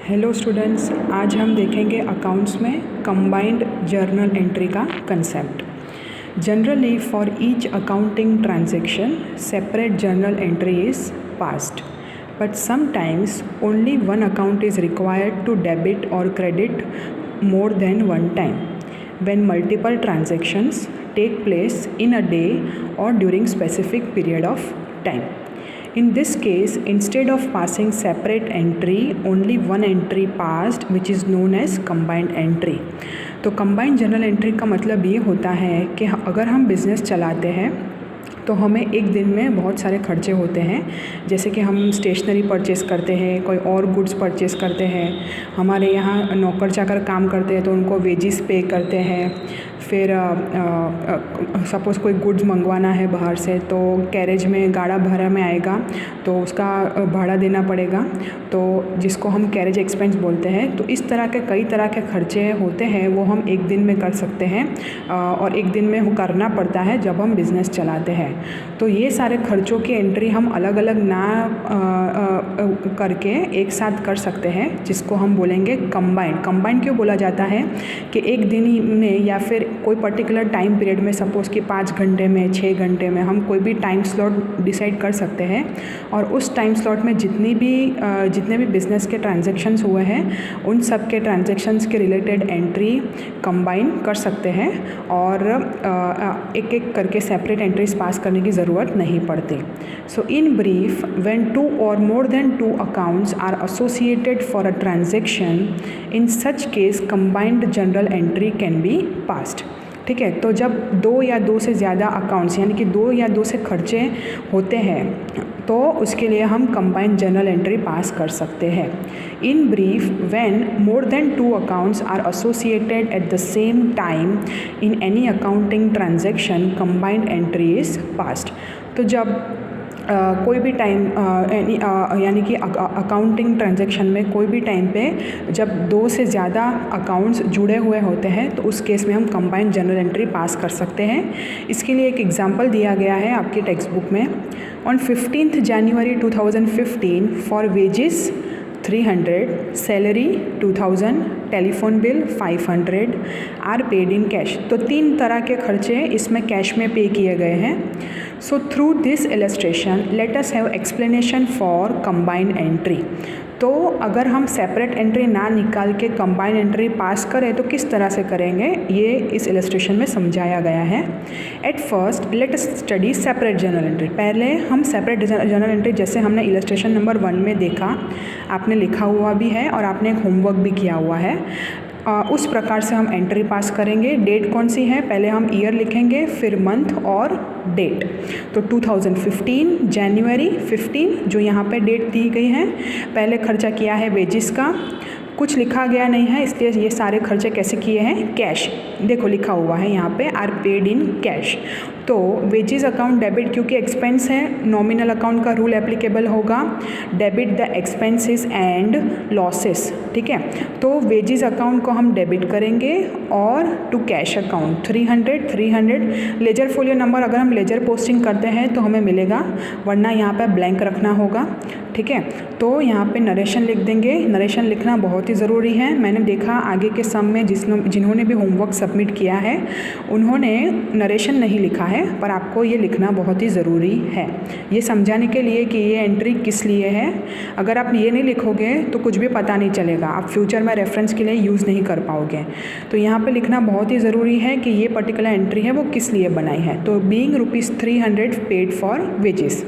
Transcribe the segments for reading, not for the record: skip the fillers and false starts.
Hello students, आज हम देखेंगे अकाउंट्स में कंबाइंड जर्नल एंट्री का concept. Generally for each accounting transaction separate journal entry is passed, but sometimes only one account is required to debit और credit more than one time when multiple transactions take place in a day or during specific period of time. In this case, instead of passing separate entry, only one entry passed, which is known as combined entry. तो combined journal entry का मतलब ये होता है कि अगर हम business चलाते हैं तो हमें एक दिन में बहुत सारे खर्चे होते हैं, जैसे कि हम स्टेशनरी परचेस करते हैं, कोई और गुड्स परचेस करते हैं, हमारे यहाँ नौकर चाकर काम करते हैं तो उनको वेजिस पे करते हैं, फिर सपोज़ कोई गुड्स मंगवाना है बाहर से तो कैरेज में गाड़ा भाड़ा में आएगा तो उसका भाड़ा देना पड़ेगा, तो जिसको हम कैरेज एक्सपेंस बोलते हैं। तो इस तरह के कई तरह के खर्चे होते हैं, वो हम एक दिन में कर सकते हैं और एक दिन में करना पड़ता है जब हम बिज़नेस चलाते हैं। तो ये सारे खर्चों की एंट्री हम अलग अलग ना करके एक साथ कर सकते हैं, जिसको हम बोलेंगे कंबाइंड। कंबाइंड क्यों बोला जाता है कि एक दिन में या फिर कोई पर्टिकुलर टाइम पीरियड में, सपोज़ कि 5 घंटे में, 6 घंटे में हम कोई भी टाइम स्लॉट डिसाइड कर सकते हैं और उस टाइम स्लॉट में जितने भी बिज़नेस के ट्रांजैक्शंस हुए हैं उन सब के ट्रांजैक्शंस के रिलेटेड एंट्री कंबाइन कर सकते हैं और एक एक करके सेपरेट एंट्रीज पास करने की ज़रूरत नहीं पड़ती। So in brief, when 2 or more than 2 accounts are associated for a transaction, in such case combined journal entry can be passed। ठीक है, तो जब 2 या 2 से ज़्यादा अकाउंट्स यानी कि 2 या 2 से खर्चे होते हैं तो उसके लिए हम कंबाइंड जर्नल एंट्री पास कर सकते हैं। In brief, when more than 2 accounts are associated at the same time in any accounting transaction, combined entry is passed. तो जब कोई भी टाइम यानी कि अकाउंटिंग ट्रांजैक्शन में कोई भी टाइम पे जब 2 से ज़्यादा अकाउंट्स जुड़े हुए होते हैं तो उस केस में हम कंबाइंड जर्नल एंट्री पास कर सकते हैं। इसके लिए एक एग्जांपल दिया गया है आपकी टेक्स्ट बुक में। On 15th January 2015 for wages 300, salary 2000, telephone bill 500 are paid in cash. तो 3 तरह के खर्चे इसमें कैश में पे किए गए हैं। So through this illustration let us have explanation for combined entry. तो अगर हम सेपरेट एंट्री ना निकाल के कंबाइंड एंट्री पास करें तो किस तरह से करेंगे, ये इस इलस्ट्रेशन में समझाया गया है। At first let us study separate journal entry. पहले हम सेपरेट जर्नल एंट्री, जैसे हमने इलस्ट्रेशन नंबर 1 में देखा, आपने लिखा हुआ भी है और आपने एक होमवर्क भी किया हुआ है, उस प्रकार से हम एंट्री पास करेंगे। डेट कौन सी है, पहले हम ईयर लिखेंगे, फिर मंथ और डेट। तो 2015 जनवरी 15 जो यहाँ पे डेट दी गई है, पहले खर्चा किया है वेजिस का, कुछ लिखा गया नहीं है इसलिए ये सारे खर्चे कैसे किए हैं, कैश। देखो लिखा हुआ है यहाँ पे आर पेड इन कैश। तो वेजेस अकाउंट डेबिट, क्योंकि एक्सपेंस है, नॉमिनल अकाउंट का रूल एप्लीकेबल होगा, debit the expenses and losses. ठीक है, तो वेजेस अकाउंट को हम डेबिट करेंगे और to cash account 300 ledger folio number अगर हम लेजर पोस्टिंग करते हैं तो हमें मिलेगा, वरना यहाँ पे ब्लैंक रखना होगा। ठीक है, तो यहाँ पे नरेशन लिख देंगे। नरेशन लिखना बहुत ही ज़रूरी है। मैंने देखा आगे के सम में जिन्होंने भी होमवर्क सबमिट किया है उन्होंने नरेशन नहीं लिखा है, पर आपको ये लिखना बहुत ही ज़रूरी है, ये समझाने के लिए कि ये एंट्री किस लिए है। अगर आप ये नहीं लिखोगे तो कुछ भी पता नहीं चलेगा, आप फ्यूचर में रेफरेंस के लिए यूज़ नहीं कर पाओगे। तो यहाँ पे लिखना बहुत ही ज़रूरी है कि ये पर्टिकुलर एंट्री है वो किस लिए बनाई है। तो बीइंग ₹300 पेड फॉर वेजेस।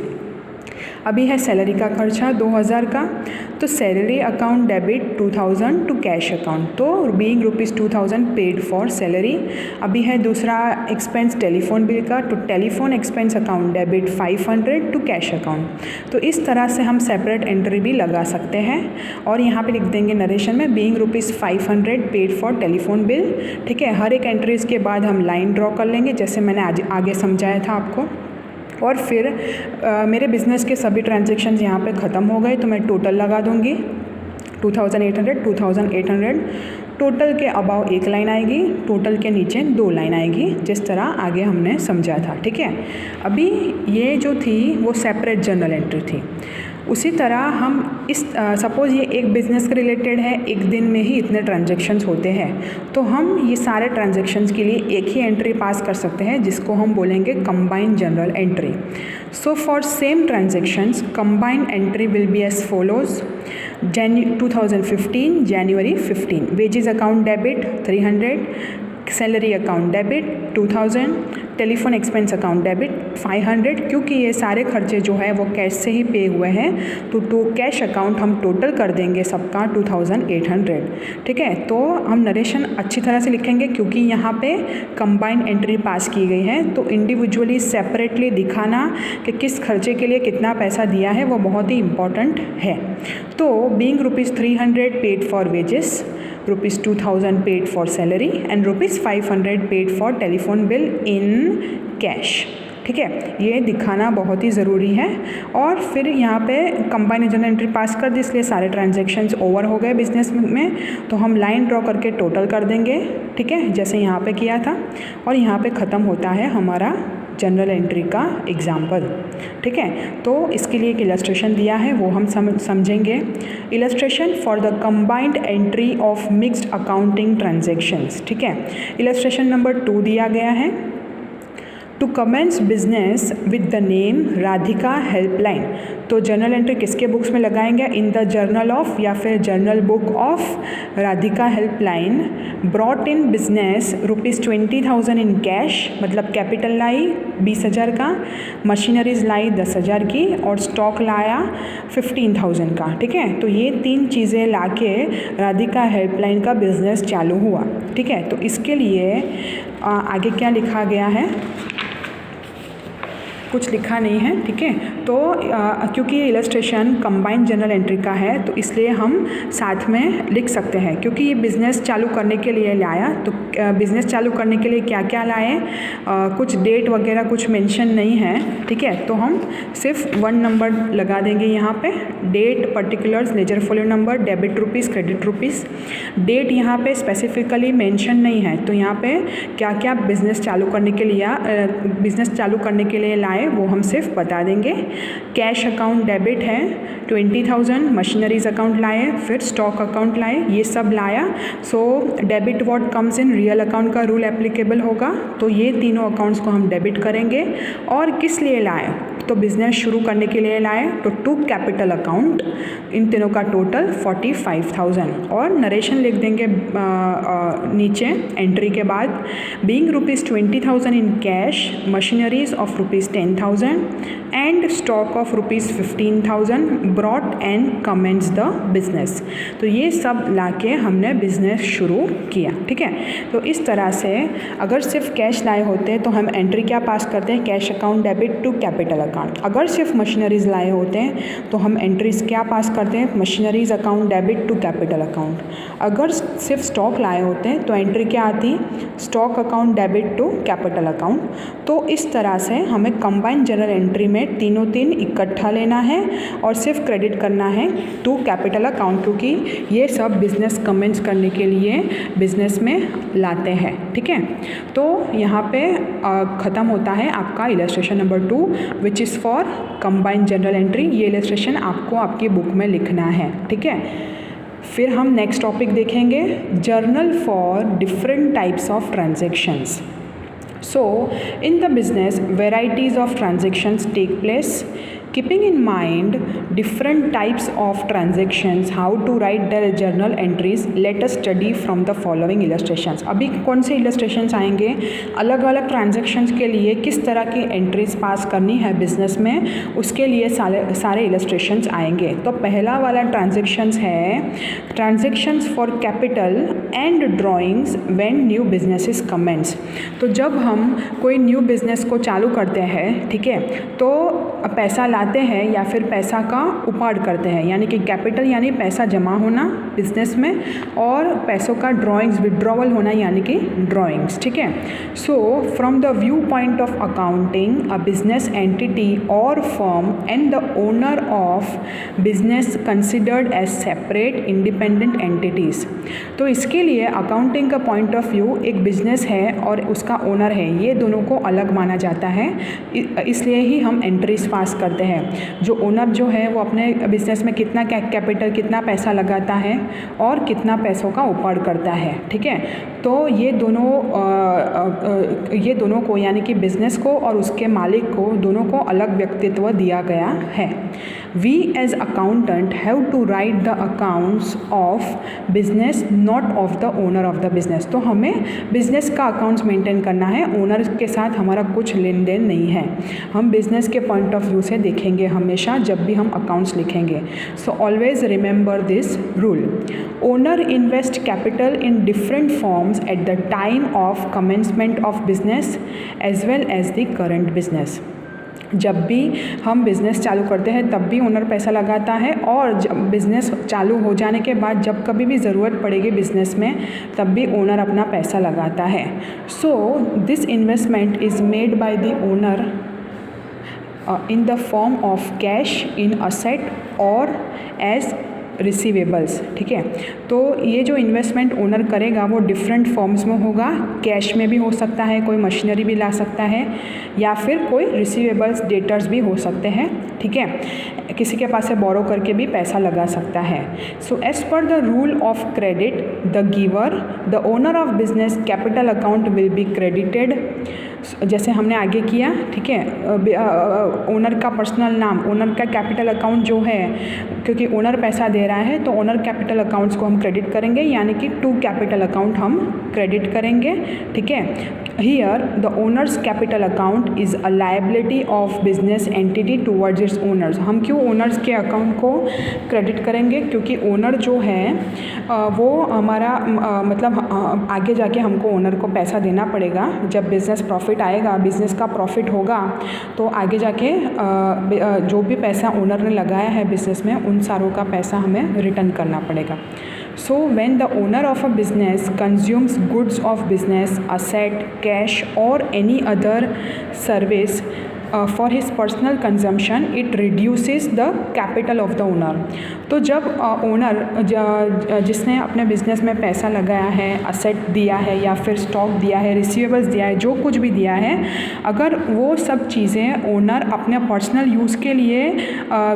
अभी है सैलरी का खर्चा 2000 का, तो salary account debit 2000 to cash account, तो बीइंग ₹2000 पेड फॉर सैलरी। अभी है दूसरा एक्सपेंस टेलीफोन बिल का, तो telephone expense account debit 500 to cash account. तो इस तरह से हम सेपरेट एंट्री भी लगा सकते हैं और यहाँ पे लिख देंगे नरेशन में being ₹500 paid for telephone bill. ठीक है, हर एक एंट्रीज़ के बाद हम लाइन ड्रॉ कर लेंगे जैसे मैंने आगे समझाया था आपको। और फिर मेरे बिज़नेस के सभी ट्रांजैक्शंस यहाँ पे ख़त्म हो गए तो मैं टोटल लगा दूँगी 2800 टोटल के अबाव एक लाइन आएगी, टोटल के नीचे 2 लाइन आएगी, जिस तरह आगे हमने समझा था। ठीक है, अभी ये जो थी वो सेपरेट जर्नल एंट्री थी। उसी तरह हम इस सपोज़ ये एक बिज़नेस के रिलेटेड है, एक दिन में ही इतने ट्रांजैक्शंस होते हैं, तो हम ये सारे ट्रांजैक्शंस के लिए एक ही एंट्री पास कर सकते हैं जिसको हम बोलेंगे combined journal entry. So for same transactions combined entry will be as follows. 2015 January 15 wages account debit 300, salary account debit 2000, telephone expense account debit 500, क्योंकि ये सारे खर्चे जो है वो कैश से ही पे हुए हैं तो कैश अकाउंट हम टोटल कर देंगे सबका 2800। ठीक है, तो हम नरेशन अच्छी तरह से लिखेंगे क्योंकि यहाँ पे कंबाइंड एंट्री पास की गई है, तो इंडिविजुअली सेपरेटली दिखाना कि किस खर्चे के लिए कितना पैसा दिया है वो बहुत ही इम्पॉर्टेंट है। तो being ₹300 paid for wages, ₹2000 paid for salary and ₹500 paid for telephone bill in cash. ठीक है, ये दिखाना बहुत ही ज़रूरी है। और फिर यहाँ पे कंबाइंड जर्नल एंट्री पास कर दी, इसलिए सारे ट्रांजैक्शंस ओवर हो गए बिजनेस में, तो हम लाइन ड्रॉ करके टोटल कर देंगे। ठीक है, जैसे यहाँ पे किया था, और यहाँ पे ख़त्म होता है हमारा जनरल एंट्री का एग्जाम्पल। ठीक है, तो इसके लिए एक इलस्ट्रेशन दिया है वो हम समझेंगे। Illustration for the combined entry of mixed accounting transactions. ठीक है, इलस्ट्रेशन नंबर 2 दिया गया है। To commence business with the name Radhika helpline, तो जर्नल एंट्री किसके बुक्स में लगाएंगे? इन द जर्नल ऑफ या फिर journal book of Radhika helpline. Brought in business ₹20,000 in cash, मतलब कैपिटल लाई 20,000 का, मशीनरीज लाई 10,000 की, और स्टॉक लाया 15,000 का। ठीक है, तो ये 3 चीज़ें लाके राधिका हेल्पलाइन का बिजनेस चालू हुआ। ठीक है, तो इसके लिए आगे क्या लिखा गया है? कुछ लिखा नहीं है। ठीक है, तो क्योंकि ये इलस्ट्रेशन कंबाइंड जर्नल एंट्री का है तो इसलिए हम साथ में लिख सकते हैं, क्योंकि ये बिज़नेस चालू करने के लिए लाया। तो बिज़नेस चालू करने के लिए क्या क्या लाए, कुछ डेट वगैरह कुछ मेंशन नहीं है। ठीक है, तो हम सिर्फ 1 नंबर लगा देंगे यहाँ पे, date, particulars, ledger folio number, debit rupees, credit rupees. Date यहाँ पे स्पेसिफिकली मेंशन नहीं है, तो यहाँ पे क्या क्या बिज़नेस चालू करने के लिए लाए वो हम सिर्फ बता देंगे। कैश अकाउंट डेबिट है 20,000, मशीनरीज अकाउंट लाए, फिर स्टॉक अकाउंट लाए, ये सब लाया। So debit what comes in real account का रूल एप्लीकेबल होगा, तो ये तीनों अकाउंट्स को हम डेबिट करेंगे। और किस लिए लाए? तो बिज़नेस शुरू करने के लिए लाए, तो 2 कैपिटल अकाउंट, इन तीनों का टोटल 45,000। और नरेशन लिख देंगे नीचे एंट्री के बाद। Being ₹20,000 in cash, machineries of ₹10,000 and stock of ₹15,000 brought and commence the business. तो ये सब लाके हमने बिजनेस शुरू किया। ठीक है, तो इस तरह से अगर सिर्फ कैश लाए होते तो हम एंट्री क्या पास करते हैं? Cash account debit to capital account. अगर सिर्फ मशीनरीज लाए होते हैं तो हम एंट्रीज क्या पास करते हैं? Machineries account debit to capital account. अगर सिर्फ स्टॉक लाए होते हैं तो एंट्री क्या आती? Stock account debit to capital account. तो इस तरह से हमें कंबाइंड जर्नल एंट्री में तीनों इकट्ठा लेना है और सिर्फ क्रेडिट करना है टू कैपिटल अकाउंट, क्योंकि ये सब बिजनेस कमेंट्स करने के लिए बिजनेस में लाते हैं। ठीक है, तो यहाँ पे ख़त्म होता है आपका illustration number 2 which is for combined journal entry. ये इलस्ट्रेशन आपको आपकी बुक में लिखना है। ठीक है, फिर हम नेक्स्ट टॉपिक देखेंगे, journal for different types of transactions. So, in the business, varieties of transactions take place. Keeping in mind different types of transactions, how to write their journal entries, let us study from the following illustrations. अभी कौन से illustrations आएंगे? अलग अलग transactions के लिए किस तरह की entries पास करनी है business में, उसके लिए सारे illustrations आएंगे। तो पहला वाला transactions है transactions for capital and drawings when new businesses commence। तो जब हम कोई न्यू बिजनेस को चालू करते हैं, ठीक है, तो पैसा लाते हैं या फिर पैसा का उपाड़ करते हैं, यानी कि कैपिटल यानी पैसा जमा होना बिजनेस में, और पैसों का ड्राइंग्स विड्रॉवल होना यानी कि ड्राइंग्स। ठीक है, so from the view point of accounting, a business entity और firm and the owner of business considered as separate independent entities. तो इसके लिए अकाउंटिंग का पॉइंट ऑफ व्यू एक बिजनेस है और उसका ओनर है, ये दोनों को अलग माना जाता है, इसलिए ही हम एंट्रीज पास करते हैं है, जो ओनर जो है वो अपने बिजनेस में कितना कैपिटल, कितना पैसा लगाता है और कितना पैसों का उपाड़ करता है। ठीक है, तो ये दोनों को यानी कि बिजनेस को और उसके मालिक को दोनों को अलग व्यक्तित्व दिया गया है। We as accountant have to write the accounts of business, not of the owner of the business। तो हमें बिजनेस का अकाउंट्स मेंटेन करना है, ओनर के साथ हमारा कुछ लेन देन नहीं है। हम बिजनेस के पॉइंट ऑफ व्यू से देखेंगे हमेशा जब भी हम अकाउंट्स लिखेंगे। So always remember this rule. Owner invest capital in different forms at the time of commencement of business as well as the current business. जब भी हम बिज़नेस चालू करते हैं तब भी ओनर पैसा लगाता है, और जब बिज़नेस चालू हो जाने के बाद जब कभी भी ज़रूरत पड़ेगी बिज़नेस में तब भी ओनर अपना पैसा लगाता है। So this investment is made by the owner in the form of cash in asset or as receivables. ठीक है, तो ये जो इन्वेस्टमेंट ओनर करेगा वो डिफरेंट फॉर्म्स में होगा, कैश में भी हो सकता है, कोई मशीनरी भी ला सकता है, या फिर कोई रिसीवेबल्स डेटर्स भी हो सकते हैं। ठीक है, किसी के पास से बोरो करके भी पैसा लगा सकता है। So as per the rule of credit the giver the owner of business capital account will be credited. जैसे हमने आगे किया, ठीक है, ओनर का पर्सनल नाम, ओनर का कैपिटल अकाउंट जो है, क्योंकि ओनर पैसा दे रहा है तो ओनर कैपिटल अकाउंट्स को हम क्रेडिट करेंगे, यानी कि टू कैपिटल अकाउंट हम क्रेडिट करेंगे। ठीक है, here the owners capital account is a liability of business entity towards its owners. हम क्यों ओनर्स के अकाउंट को क्रेडिट करेंगे? क्योंकि ओनर जो है वो हमारा मतलब आगे जाके हमको ओनर को पैसा देना पड़ेगा। जब बिज़नेस प्रॉफिट आएगा, बिज़नेस का प्रॉफिट होगा, तो आगे जाके जो भी पैसा ओनर ने लगाया है बिज़नेस में उन सारों का पैसा हमें रिटर्न करना पड़ेगा। So when the owner of a business consumes goods of business, asset, cash or any other service for his personal consumption, it reduces the capital of the owner। तो जब ओनर जिसने अपने बिजनेस में पैसा लगाया है, असेट दिया है या फिर स्टॉक दिया है, रिसीवेबल्स दिया है, जो कुछ भी दिया है, अगर वो सब चीज़ें ओनर अपने पर्सनल यूज़ के लिए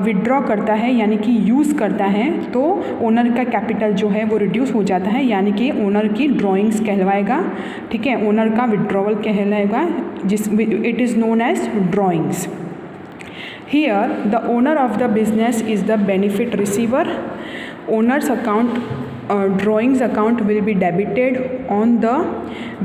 विड्रॉ करता है यानी कि यूज़ करता है, तो ओनर का कैपिटल जो है वो रिड्यूस हो जाता है, यानी कि ओनर की ड्राइंग्स कहलवाएगा। ठीक है, ओनर का विड्रॉवल कहलाएगा, it is known as drawings. Here the owner of the business is the benefit receiver. Owner's account drawings account will be debited on the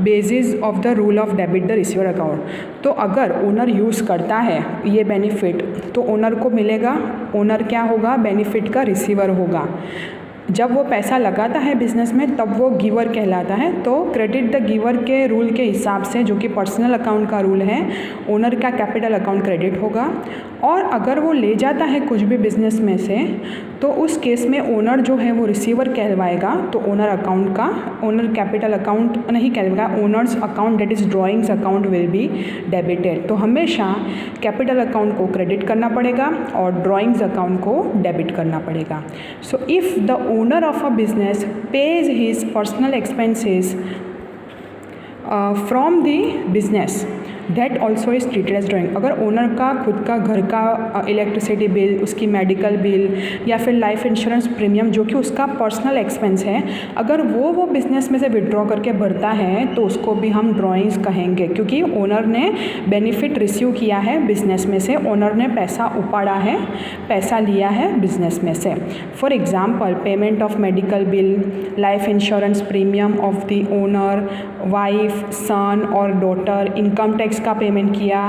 basis of the rule of debit the receiver account। तो अगर owner use करता है ये benefit तो owner को मिलेगा, owner क्या होगा? बेनिफिट का रिसीवर होगा। जब वो पैसा लगाता है बिजनेस में तब वो गिवर कहलाता है। तो क्रेडिट द गिवर के रूल के हिसाब से, जो कि पर्सनल अकाउंट का रूल है, ओनर का कैपिटल अकाउंट क्रेडिट होगा। और अगर वो ले जाता है कुछ भी बिजनेस में से तो उस केस में ओनर जो है वो रिसीवर कहलवाएगा। तो ओनर अकाउंट का, ओनर कैपिटल अकाउंट नहीं कहलवाएगा, owner's account that is drawings account will be debited. तो हमेशा कैपिटल अकाउंट को क्रेडिट करना पड़ेगा और ड्राइंग्स अकाउंट को डेबिट करना पड़ेगा। So if the owner of a business pays his personal expenses from the business, that also is treated as drawing. अगर ओनर का खुद का घर का इलेक्ट्रिसिटी बिल, उसकी मेडिकल बिल या फिर लाइफ इंश्योरेंस प्रीमियम जो कि उसका पर्सनल एक्सपेंस है, अगर वो बिज़नेस में से विड्रॉ करके भरता है तो उसको भी हम ड्राइंग्स कहेंगे, क्योंकि ओनर ने बेनिफिट रिसीव किया है बिज़नेस में से, ओनर ने पैसा उपाड़ा है, पैसा लिया है बिज़नेस में से। For example payment of medical bill, life insurance premium of the owner, wife, son और डॉटर, इनकम टैक्स का पेमेंट किया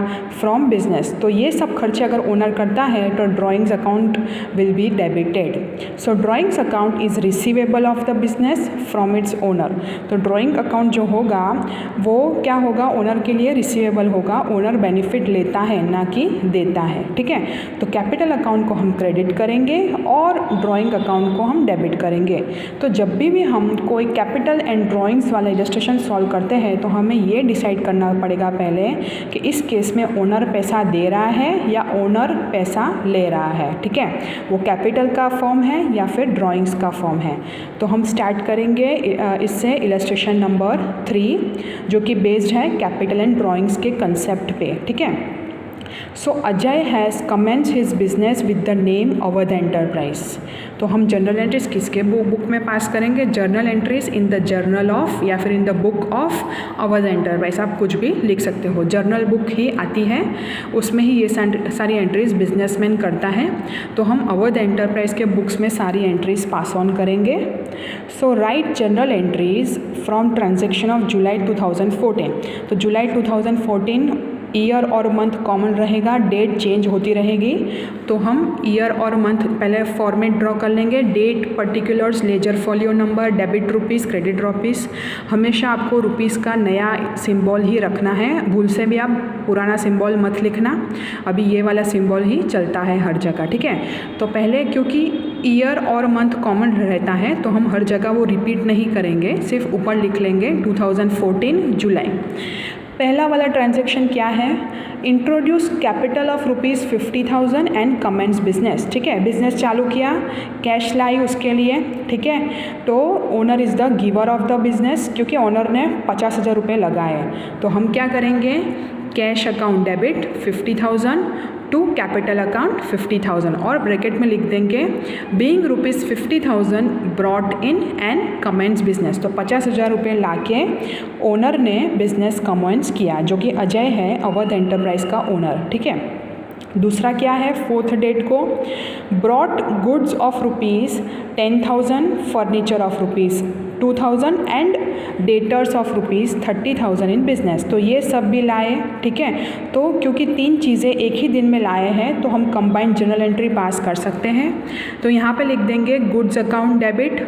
फ्रॉम बिजनेस, तो ये सब खर्चे अगर ओनर करता है तो drawings account will be debited. So drawings account is receivable of the business from its owner. तो ड्राइंग अकाउंट जो होगा वो क्या होगा? ओनर के लिए रिसीवेबल होगा, ओनर बेनिफिट लेता है ना कि देता है। ठीक है, तो कैपिटल अकाउंट को हम क्रेडिट करेंगे और ड्राइंग अकाउंट को हम डेबिट करेंगे। तो जब भी हम कोई कैपिटल एंड ड्राइंग्स वाला इलस्ट्रेशन सॉल्व करते हैं तो हमें ये डिसाइड करना पड़ेगा पहले कि इस केस में ओनर पैसा दे रहा है या ओनर पैसा ले रहा है। ठीक है, वो कैपिटल का फॉर्म है या फिर ड्राइंग्स का फॉर्म है। तो हम स्टार्ट करेंगे इससे इलस्ट्रेशन नंबर 3, जो कि बेस्ड है कैपिटल एंड ड्राइंग्स के कंसेप्ट पे। ठीक है, so Ajay has commence his business with the name Awadh enterprise. तो हम जर्नल एंट्रीज किसके बुक में पास करेंगे? Journal entries in the journal of या फिर in the book of Awadh enterprise, आप कुछ भी लिख सकते हो। जर्नल बुक ही आती है, उसमें ही ये सारी एंट्रीज बिजनेसमैन करता है, तो हम अवध एंटरप्राइज के बुक्स में सारी एंट्रीज पास ऑन करेंगे। So right journal entries from transaction of July 2014। तो जुलाई 2014 ईयर और मंथ कॉमन रहेगा, डेट चेंज होती रहेगी, तो हम ईयर और मंथ पहले फॉर्मेट ड्रॉ कर लेंगे। Date, particulars, ledger folio number, debit rupees, credit rupees. हमेशा आपको रुपीज़ का नया सिंबल ही रखना है, भूल से भी आप पुराना सिंबल मत लिखना, अभी ये वाला सिंबल ही चलता है हर जगह, ठीक है। तो पहले क्योंकि ईयर और मंथ कॉमन रहता है तो हम हर जगह वो रिपीट नहीं करेंगे, सिर्फ ऊपर लिख लेंगे 2014 जुलाई। पहला वाला ट्रांजैक्शन क्या है? Introduce capital of rupees 50,000 and commence business, ठीक है। बिजनेस चालू किया, कैश लाई उसके लिए, ठीक है। तो owner is the giver of the business, क्योंकि ओनर ने 50,000 रुपये लगाए, तो हम क्या करेंगे? Cash account debit 50,000 to capital account 50,000 और ब्रैकेट में लिख देंगे being rupees 50,000 brought in and commence business. तो 50,000 रुपये ला के ओनर ने बिजनेस कमेंस किया, जो कि अजय है, अवध एंटरप्राइज का ओनर, ठीक है। दूसरा क्या है? फोर्थ डेट को brought goods of rupees 10,000, furniture of rupees 2,000 and debtors of rupees 30,000 in business. तो ये सब भी लाए, ठीक है। तो क्योंकि तीन चीज़ें एक ही दिन में लाए हैं तो हम कंबाइंड जर्नल एंट्री पास कर सकते हैं। तो यहाँ पे लिख देंगे गुड्स अकाउंट डेबिट,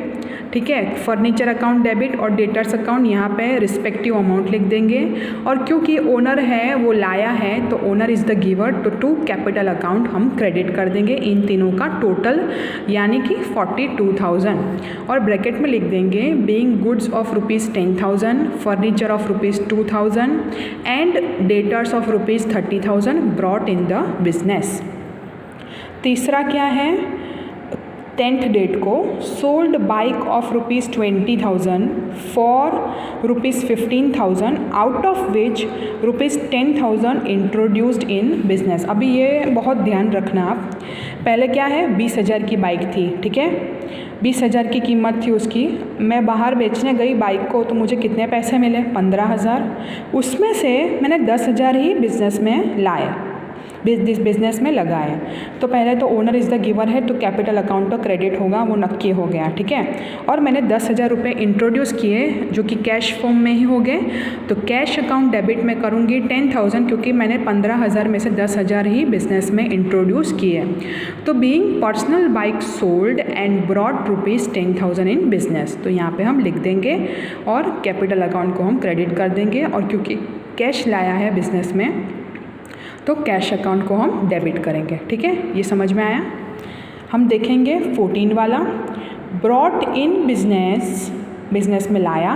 ठीक है, फर्नीचर अकाउंट डेबिट और डेटर्स अकाउंट यहाँ पे रिस्पेक्टिव अमाउंट लिख देंगे। और क्योंकि ओनर है वो लाया है तो ओनर इज़ द गिवर, तो टू कैपिटल अकाउंट हम क्रेडिट कर देंगे इन तीनों का टोटल, यानी कि 42,000 और ब्रैकेट में लिख देंगे being goods of rupees 10,000, furniture of rupees 2,000 and debtors of rupees 30,000 brought in the business. तीसरा क्या है? 10th डेट को sold bike of rupees 20,000 for rupees 15,000 out of which rupees 10,000 introduced in business. अभी ये बहुत ध्यान रखना आप, पहले क्या है? 20,000 की बाइक थी, ठीक है, 20,000 की कीमत थी उसकी। मैं बाहर बेचने गई बाइक को तो मुझे कितने पैसे मिले? 15,000। उसमें से मैंने 10,000 ही बिजनेस में लाए, बिजनेस में लगाए। तो पहले तो ओनर इज़ द गिवर है तो कैपिटल अकाउंट तो क्रेडिट होगा, वो नक्की हो गया, ठीक है। और मैंने 10,000 रुपये इंट्रोड्यूस किए जो कि कैश फॉर्म में ही हो गए, तो कैश अकाउंट डेबिट में करूँगी 10,000, क्योंकि मैंने 15,000 में से 10,000 ही बिजनेस में इंट्रोड्यूस किए। तो being personal bike sold and brought rupees 10,000 in business, तो यहाँ पर हम लिख देंगे और कैपिटल अकाउंट को हम क्रेडिट कर देंगे। और क्योंकि कैश लाया है बिजनेस में तो कैश अकाउंट को हम डेबिट करेंगे, ठीक है। ये समझ में आया? हम देखेंगे 14 वाला, ब्रॉट इन बिजनेस में लाया,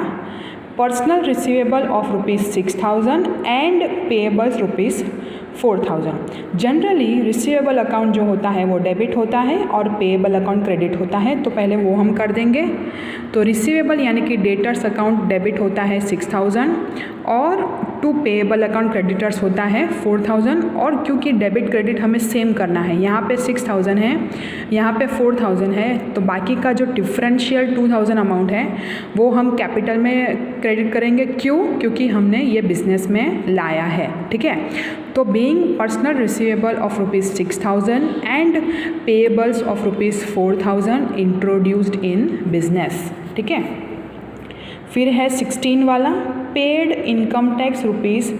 personal receivable of rupees 6,000 and payables rupees 4,000। Generally receivable account जो होता है वो डेबिट होता है और पेएबल अकाउंट क्रेडिट होता है, तो पहले वो हम कर देंगे। तो रिसीवेबल यानी कि डेटर्स अकाउंट डेबिट होता है 6,000 और टू पेएबल अकाउंट क्रेडिटर्स होता है 4,000। और क्योंकि डेबिट क्रेडिट हमें सेम करना है, यहाँ पे 6,000 है, यहाँ पे 4,000 है, तो बाकी का जो डिफरेंशियल 2,000 अमाउंट है वो हम कैपिटल में क्रेडिट करेंगे। क्यों? क्योंकि हमने ये बिजनेस में लाया है, ठीक है। तो being personal receivable of rupees 6,000 and payables of rupees 4,000 introduced in business, ठीक है। फिर है 16 वाला, पेड इनकम टैक्स रुपीज़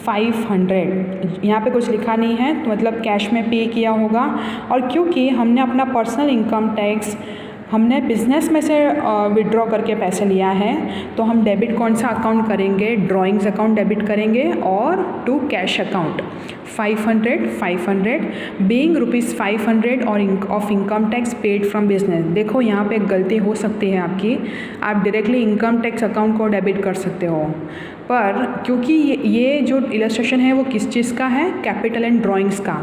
500। यहाँ पे कुछ लिखा नहीं है तो मतलब कैश में पे किया होगा। और क्योंकि हमने अपना पर्सनल इनकम टैक्स हमने बिजनेस में से विड्रॉ करके पैसे लिया है, तो हम डेबिट कौन सा अकाउंट करेंगे? ड्राइंग्स अकाउंट डेबिट करेंगे और to cash account 500 being rupees 500 और of income tax paid from business. देखो यहाँ पे एक गलती हो सकती है आपकी, आप डायरेक्टली इनकम टैक्स अकाउंट को डेबिट कर सकते हो, पर क्योंकि ये जो इलस्ट्रेशन है वो किस चीज़ का है, कैपिटल एंड ड्राइंग्स का,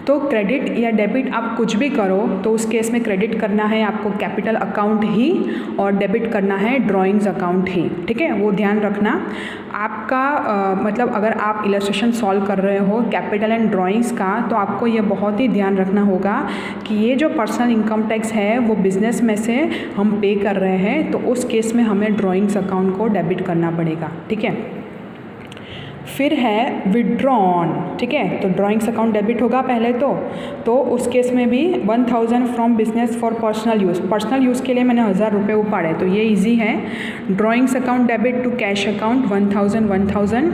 तो क्रेडिट या डेबिट आप कुछ भी करो तो उस केस में क्रेडिट करना है आपको कैपिटल अकाउंट ही और डेबिट करना है ड्राइंग्स अकाउंट ही, ठीक है, वो ध्यान रखना आपका। मतलब अगर आप इलस्ट्रेशन सॉल्व कर रहे हो कैपिटल एंड ड्राइंग्स का, तो आपको ये बहुत ही ध्यान रखना होगा कि ये जो पर्सनल इनकम टैक्स है वो बिजनेस में से हम पे कर रहे हैं, तो उस केस में हमें ड्राइंग्स अकाउंट को डेबिट करना पड़ेगा, ठीक है। फिर है विड्रॉन, ठीक है, तो ड्राइंग्स अकाउंट डेबिट होगा पहले तो उस केस में भी 1000 from business for personal use, personal use के लिए मैंने 1000 रुपये उपाड़े, तो ये इजी है। Drawings account debit to cash account 1000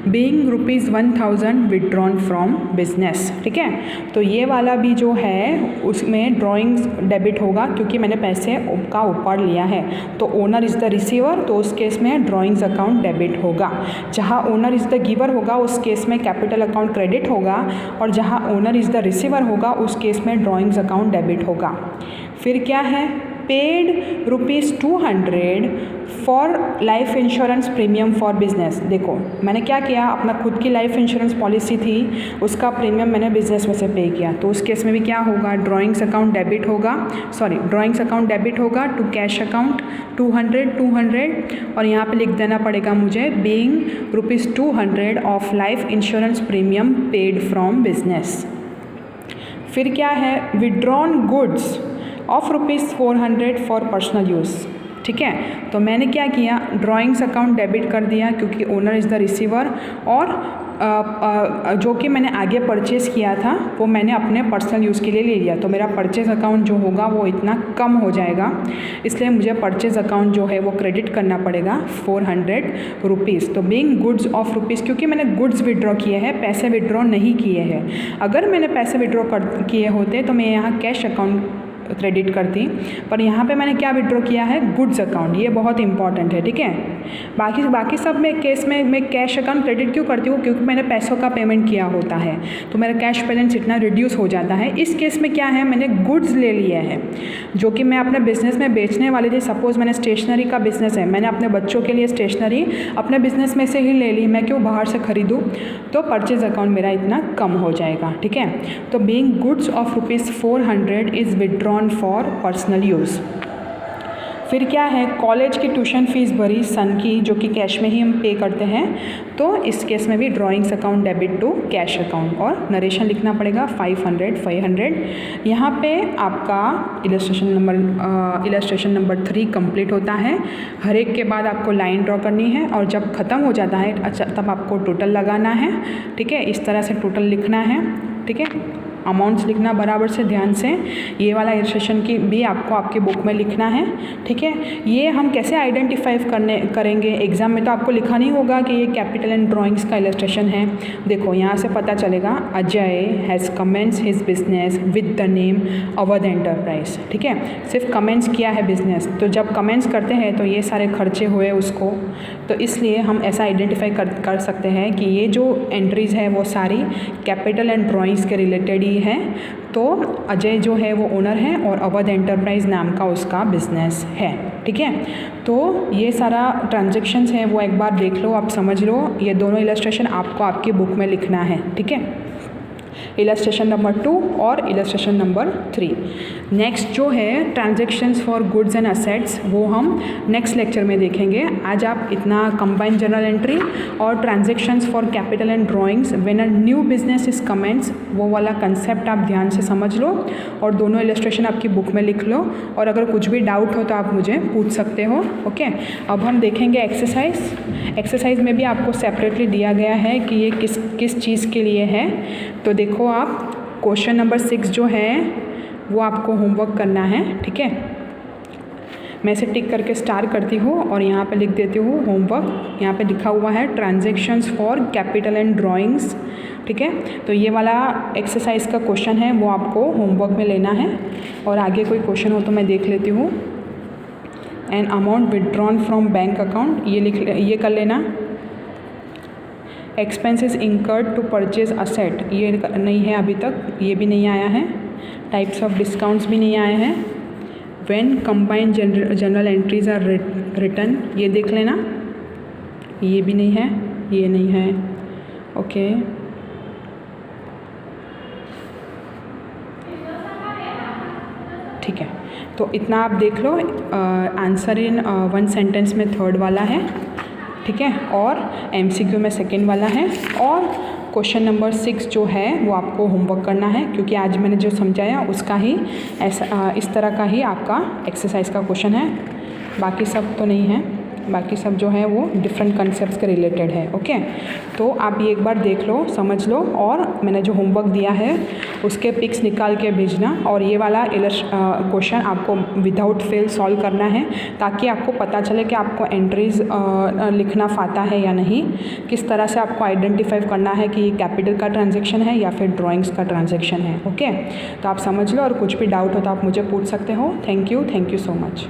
being ₹1000 withdrawn from business, ठीक है। तो ये वाला भी जो है उसमें ड्राइंग्स डेबिट होगा क्योंकि मैंने पैसे का उपाड़ लिया है, तो ओनर इज़ द रिसीवर, तो उस केस में ड्राइंग्स अकाउंट डेबिट होगा। जहाँ ओनर इज़ द गिवर होगा उस केस में कैपिटल अकाउंट क्रेडिट होगा, और जहां ओनर इज़ द रिसीवर होगा उस केस में ड्राइंग्स अकाउंट डेबिट होगा। फिर क्या है, paid ₹200 for life insurance premium for business. देखो मैंने क्या किया, अपना खुद की लाइफ इंश्योरेंस पॉलिसी थी उसका प्रीमियम मैंने बिजनेस में से पे किया, तो उस केस में भी क्या होगा, ड्राइंग्स अकाउंट डेबिट होगा, ड्राइंग्स अकाउंट डेबिट होगा टू कैश अकाउंट 200 और यहाँ पे लिख देना पड़ेगा मुझे being ₹200 of life insurance premium paid from business. फिर क्या है, withdrawn goods of ₹400 for personal use, ठीक है। तो मैंने क्या किया, ड्राइंग्स अकाउंट डेबिट कर दिया क्योंकि ओनर इज़ द रिसीवर, और जो कि मैंने आगे परचेज़ किया था वो मैंने अपने पर्सनल यूज़ के लिए ले लिया, तो मेरा परचेज़ अकाउंट जो होगा वो इतना कम हो जाएगा, इसलिए मुझे परचेज़ अकाउंट जो है वो क्रेडिट करना पड़ेगा ₹400। तो बीइंग गुड्स ऑफ रुपीज़, क्योंकि मैंने गुड्स विड्रॉ किए हैं, पैसे विड्रॉ नहीं किए हैं। अगर मैंने पैसे विड्रॉ किए होते तो मैं यहाँ कैश अकाउंट क्रेडिट करती, पर यहाँ पे मैंने क्या विड्रॉ किया है, गुड्स अकाउंट, ये बहुत इंपॉर्टेंट है, ठीक है। बाकी सब में केस में मैं कैश अकाउंट क्रेडिट क्यों करती हूँ, क्योंकि मैंने पैसों का पेमेंट किया होता है तो मेरा कैश बैलेंस इतना रिड्यूस हो जाता है। इस केस में क्या है, मैंने गुड्स ले लिए हैं जो कि मैं अपने बिजनेस में बेचने वाली थी। सपोज़ मैंने स्टेशनरी का बिजनेस है, मैंने अपने बच्चों के लिए स्टेशनरी अपने बिजनेस में से ही ले ली, मैं क्यों बाहर से खरीदूँ, तो परचेज अकाउंट मेरा इतना कम हो जाएगा, ठीक है। तो being goods of ₹400 is withdrawn for personal use. फिर क्या है, कॉलेज की ट्यूशन फीस भरी सन की, जो कि कैश में ही हम पे करते हैं, तो इस केस में भी drawings account debit to cash account, और नरेशन लिखना पड़ेगा 500। यहाँ पे आपका इलस्ट्रेशन नंबर 3 कंप्लीट होता है। हर एक के बाद आपको लाइन ड्रॉ करनी है, और जब ख़त्म हो जाता है अच्छा तब आपको टोटल लगाना है, ठीक है। इस तरह से टोटल लिखना है, ठीक है। अमाउंट्स लिखना बराबर से ध्यान से, ये वाला इलस्ट्रेशन की भी आपको आपकी बुक में लिखना है, ठीक है। ये हम कैसे आइडेंटिफाई करेंगे, एग्जाम में तो आपको लिखा नहीं होगा कि ये कैपिटल एंड ड्राइंग्स का इलस्ट्रेशन है। देखो यहाँ से पता चलेगा, Ajay has comments his business with the name Awadh enterprise, ठीक है। सिर्फ कमेंट्स किया है बिजनेस, तो जब कमेंट्स करते हैं तो ये सारे खर्चे हुए उसको, तो इसलिए हम ऐसा आइडेंटिफाई कर सकते हैं कि ये जो एंट्रीज़ है वो सारी कैपिटल एंड ड्राइंग्स के रिलेटेड ही है। तो अजय जो है वो ओनर है और अवध एंटरप्राइज नाम का उसका बिजनेस है, ठीक है। तो ये सारा ट्रांजैक्शंस है वो एक बार देख लो, आप समझ लो। ये दोनों इलस्ट्रेशन आपको आपकी बुक में लिखना है, ठीक है। इलस्ट्रेशन नंबर 2 और इलस्ट्रेशन नंबर 3। नेक्स्ट जो है transactions for goods and assets, वो हम नेक्स्ट लेक्चर में देखेंगे। आज आप इतना कंबाइंड जर्नल एंट्री और transactions for capital and drawings when a new business is commence, वो वाला कंसेप्ट आप ध्यान से समझ लो और दोनों इलस्ट्रेशन आपकी बुक में लिख लो, और अगर कुछ भी डाउट हो तो आप मुझे पूछ सकते हो, ओके। अब हम देखेंगे एक्सरसाइज में भी आपको सेपरेटली दिया गया है कि ये किस चीज़ के लिए है। तो देखो आप, क्वेश्चन नंबर 6 जो है वो आपको होमवर्क करना है, ठीक है। मैं इसे टिक करके स्टार करती हूँ और यहाँ पे लिख देती हूँ होमवर्क। यहाँ पे लिखा हुआ है transactions for capital and drawings, ठीक है। तो ये वाला एक्सरसाइज का क्वेश्चन है वो आपको होमवर्क में लेना है, और आगे कोई क्वेश्चन हो तो मैं देख लेती हूँ। An amount withdrawn from bank account, ये कर लेना। Expenses incurred to purchase asset, ये नहीं है अभी तक, ये भी नहीं आया है। टाइप्स ऑफ डिस्काउंट्स भी नहीं आए हैं। When combined journal entries are written, ये देख लेना। ये भी नहीं है, ये नहीं है। ओके, ठीक है, तो इतना आप देख लो। आंसर इन 1 सेंटेंस में थर्ड वाला है, ठीक है, और MCQ में सेकंड वाला है, और क्वेश्चन नंबर 6 जो है वो आपको होमवर्क करना है, क्योंकि आज मैंने जो समझाया उसका ही ऐसा इस तरह का ही आपका एक्सरसाइज का क्वेश्चन है। बाकी सब तो नहीं है, बाकी सब जो है वो डिफरेंट कंसेप्ट के रिलेटेड है। ओके, तो आप ये एक बार देख लो, समझ लो, और मैंने जो होमवर्क दिया है उसके पिक्स निकाल के भेजना, और ये वाला क्वेश्चन आपको विदाउट फेल सॉल्व करना है, ताकि आपको पता चले कि आपको एंट्रीज लिखना आता है या नहीं, किस तरह से आपको आइडेंटिफाई करना है कि कैपिटल का ट्रांजेक्शन है या फिर ड्राइंग्स का ट्रांजेक्शन है। ओके, तो आप समझ लो, और कुछ भी डाउट हो तो आप मुझे पूछ सकते हो। Thank you so much.